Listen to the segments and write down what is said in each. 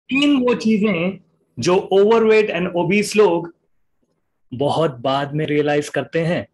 तीन वो चीजें जो ओवरवेट एंड ओबीस लोग बहुत बाद में रियलाइज करते हैं।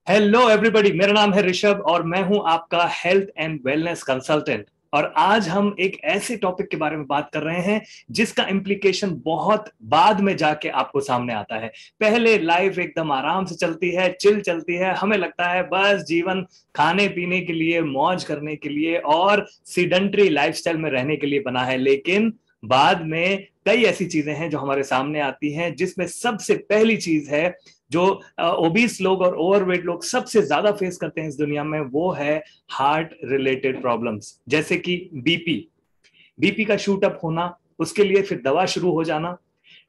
हेलो एवरीबॉडी, मेरा नाम है ऋषभ और मैं हूं आपका हेल्थ एंड वेलनेस कंसल्टेंट। और आज हम एक ऐसे टॉपिक के बारे में बात कर रहे हैं जिसका इम्प्लीकेशन बहुत बाद में जाके आपको सामने आता है। पहले लाइफ एकदम आराम से चलती है, चिल चलती है, हमें लगता है बस जीवन खाने पीने के लिए, मौज करने के लिए और सीडेंट्री लाइफस्टाइल में रहने के लिए बना है। लेकिन बाद में कई ऐसी चीजें हैं जो हमारे सामने आती हैं, जिसमें सबसे पहली चीज है जो ओबीस लोग और ओवरवेट लोग सबसे ज्यादा फेस करते हैं इस दुनिया में, वो है हार्ट रिलेटेड प्रॉब्लम्स, जैसे कि बीपी। बीपी का शूट अप होना, उसके लिए फिर दवा शुरू हो जाना।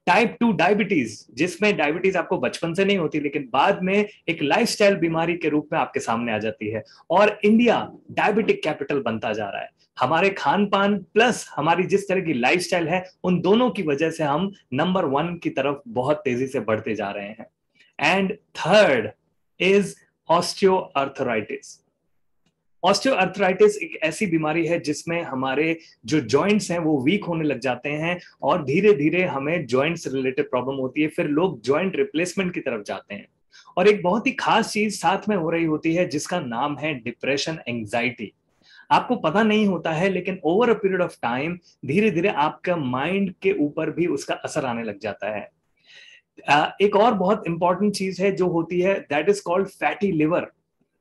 टाइप 2 डायबिटीज, जिसमें डायबिटीज आपको बचपन से नहीं होती लेकिन बाद में एक लाइफस्टाइल बीमारी के रूप में आपके सामने आ जाती है। और इंडिया डायबिटिक कैपिटल बनता जा रहा है। हमारे खान पान प्लस हमारी जिस तरह की लाइफस्टाइल है, उन दोनों की वजह से हम नंबर 1 की तरफ बहुत तेजी से बढ़ते जा रहे हैं। And third is osteoarthritis. Osteoarthritis एक ऐसी बीमारी है जिसमें हमारे जो जॉइंट्स हैं वो वीक होने लग जाते हैं और धीरे धीरे हमें जॉइंट्स रिलेटेड प्रॉब्लम होती है। फिर लोग जॉइंट रिप्लेसमेंट की तरफ जाते हैं। और एक बहुत ही खास चीज साथ में हो रही होती है जिसका नाम है डिप्रेशन, एंजाइटी। आपको पता नहीं होता है लेकिन over a period of time धीरे धीरे आपका माइंड के ऊपर भी उसका असर आने लग जाता है। एक और बहुत इंपॉर्टेंट चीज है जो होती है, that is called fatty liver.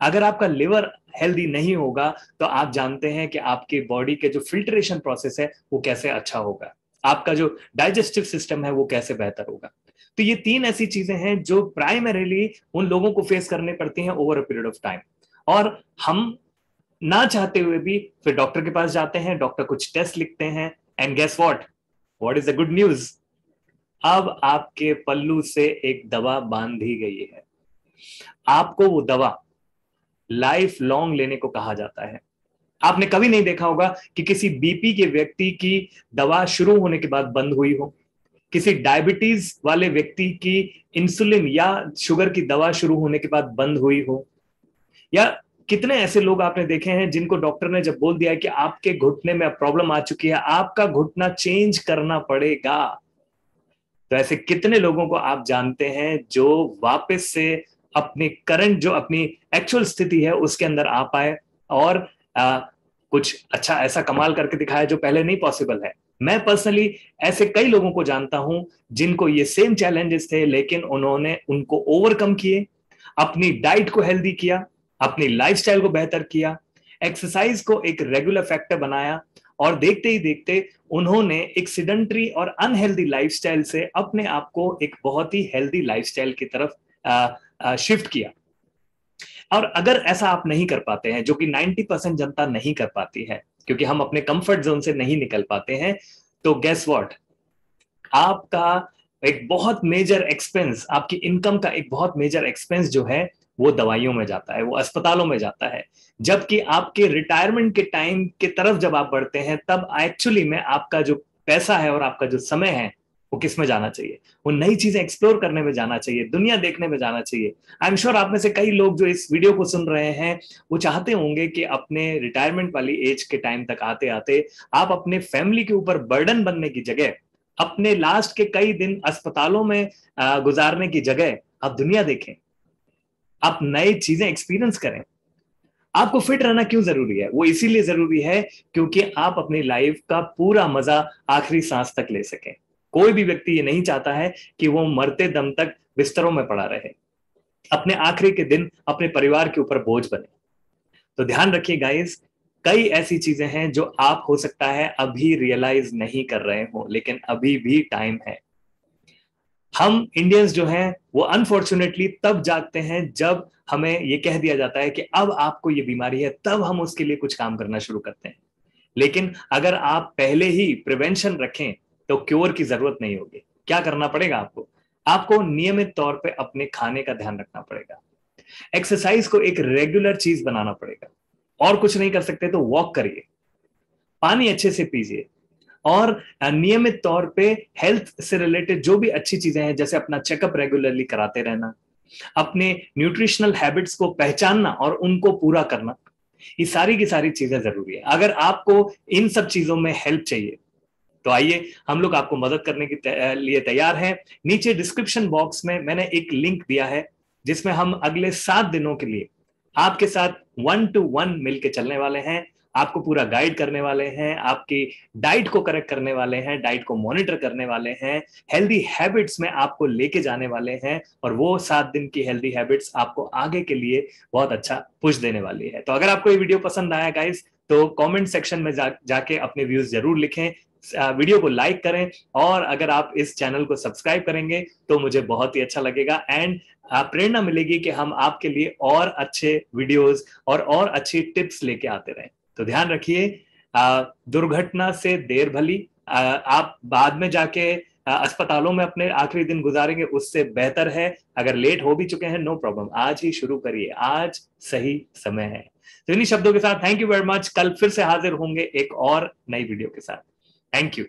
अगर आपका लिवर हेल्दी नहीं होगा तो आप जानते हैं कि आपके बॉडी के जो फिल्ट्रेशन प्रोसेस है वो कैसे अच्छा होगा, आपका जो डाइजेस्टिव सिस्टम है वो कैसे बेहतर होगा। तो ये तीन ऐसी चीजें हैं जो प्राइमरीली उन लोगों को फेस करने पड़ती हैं over a period of time. और हम ना चाहते हुए भी फिर डॉक्टर के पास जाते हैं, डॉक्टर कुछ टेस्ट लिखते हैं, and guess what is the good news? अब आपके पल्लू से एक दवा बांधी गई है। आपको वो दवा लाइफ लॉन्ग लेने को कहा जाता है। आपने कभी नहीं देखा होगा कि किसी बीपी के व्यक्ति की दवा शुरू होने के बाद बंद हुई हो, किसी डायबिटीज वाले व्यक्ति की इंसुलिन या शुगर की दवा शुरू होने के बाद बंद हुई हो। या कितने ऐसे लोग आपने देखे हैं जिनको डॉक्टर ने जब बोल दिया है कि आपके घुटने में प्रॉब्लम आ चुकी है, आपका घुटना चेंज करना पड़ेगा। तो ऐसे कितने लोगों को आप जानते हैं जो वापस से अपने करंट, जो अपनी एक्चुअल स्थिति है उसके अंदर आ पाए और आ, कुछ अच्छा ऐसा कमाल करके दिखाया जो पहले नहीं पॉसिबल है। मैं पर्सनली ऐसे कई लोगों को जानता हूं जिनको ये सेम चैलेंजेस थे लेकिन उन्होंने उनको ओवरकम किए, अपनी डाइट को हेल्दी किया, अपनी लाइफस्टाइल को बेहतर किया, एक्सरसाइज को एक रेगुलर फैक्टर बनाया। और देखते ही देखते उन्होंने एक सिडेंट्री और अनहेल्दी लाइफस्टाइल से अपने आप को एक बहुत ही हेल्दी लाइफस्टाइल की तरफ शिफ्ट किया। और अगर ऐसा आप नहीं कर पाते हैं, जो कि 90% जनता नहीं कर पाती है क्योंकि हम अपने कंफर्ट जोन से नहीं निकल पाते हैं, तो गेस व्हाट, आपका एक बहुत मेजर एक्सपेंस, आपकी इनकम का एक बहुत मेजर एक्सपेंस जो है वो दवाइयों में जाता है, वो अस्पतालों में जाता है। जबकि आपके रिटायरमेंट के टाइम की तरफ जब आप बढ़ते हैं तब एक्चुअली में आपका जो पैसा है और आपका जो समय है वो किस में जाना चाहिए? वो नई चीजें एक्सप्लोर करने में जाना चाहिए, दुनिया देखने में जाना चाहिए। आई एम श्योर आप में से कई लोग जो इस वीडियो को सुन रहे हैं वो चाहते होंगे कि अपने रिटायरमेंट वाली एज के टाइम तक आते आते आप अपने फैमिली के ऊपर बर्डन बनने की जगह, अपने लास्ट के कई दिन अस्पतालों में गुजारने की जगह आप दुनिया देखें, आप नई चीजें एक्सपीरियंस करें। आपको फिट रहना क्यों जरूरी है? वो इसीलिए जरूरी है क्योंकि आप अपनी लाइफ का पूरा मजा आखिरी सांस तक ले सकें। कोई भी व्यक्ति ये नहीं चाहता है कि वो मरते दम तक बिस्तरों में पड़ा रहे, अपने आखिरी के दिन अपने परिवार के ऊपर बोझ बने। तो ध्यान रखिए गाइस, कई ऐसी चीजें हैं जो आप हो सकता है अभी रियलाइज नहीं कर रहे हो लेकिन अभी भी टाइम है। हम इंडियंस जो हैं वो अनफॉर्चुनेटली तब जागते हैं जब हमें ये कह दिया जाता है कि अब आपको ये बीमारी है, तब हम उसके लिए कुछ काम करना शुरू करते हैं। लेकिन अगर आप पहले ही प्रिवेंशन रखें तो क्योर की जरूरत नहीं होगी। क्या करना पड़ेगा आपको? आपको नियमित तौर पे अपने खाने का ध्यान रखना पड़ेगा, एक्सरसाइज को एक रेगुलर चीज बनाना पड़ेगा, और कुछ नहीं कर सकते तो वॉक करिए, पानी अच्छे से पीजिए, और नियमित तौर पे हेल्थ से रिलेटेड जो भी अच्छी चीजें हैं जैसे अपना चेकअप रेगुलरली कराते रहना, अपने न्यूट्रिशनल हैबिट्स को पहचानना और उनको पूरा करना, ये सारी की सारी चीजें जरूरी है। अगर आपको इन सब चीजों में हेल्प चाहिए तो आइए, हम लोग आपको मदद करने के लिए तैयार हैं। नीचे डिस्क्रिप्शन बॉक्स में मैंने एक लिंक दिया है जिसमें हम अगले 7 दिनों के लिए आपके साथ 1-to-1 मिलके चलने वाले हैं, आपको पूरा गाइड करने वाले हैं, आपकी डाइट को करेक्ट करने वाले हैं, डाइट को मॉनिटर करने वाले हैं, हेल्दी हैबिट्स में आपको लेके जाने वाले हैं, और वो 7 दिन की हेल्दी हैबिट्स आपको आगे के लिए बहुत अच्छा पुश देने वाली है। तो अगर आपको ये वीडियो पसंद आया गाइस, तो कमेंट सेक्शन में जाके अपने व्यूज जरूर लिखें, वीडियो को लाइक करें, और अगर आप इस चैनल को सब्सक्राइब करेंगे तो मुझे बहुत ही अच्छा लगेगा एंड प्रेरणा मिलेगी कि हम आपके लिए और अच्छे वीडियोस और अच्छी टिप्स लेके आते रहें। तो ध्यान रखिए, दुर्घटना से देर भली, आप बाद में जाके अस्पतालों में अपने आखिरी दिन गुजारेंगे उससे बेहतर है अगर लेट हो भी चुके हैं, नो प्रॉब्लम, आज ही शुरू करिए, आज सही समय है। तो इन्हीं शब्दों के साथ थैंक यू वेरी मच। कल फिर से हाजिर होंगे एक और नई वीडियो के साथ। Thank you.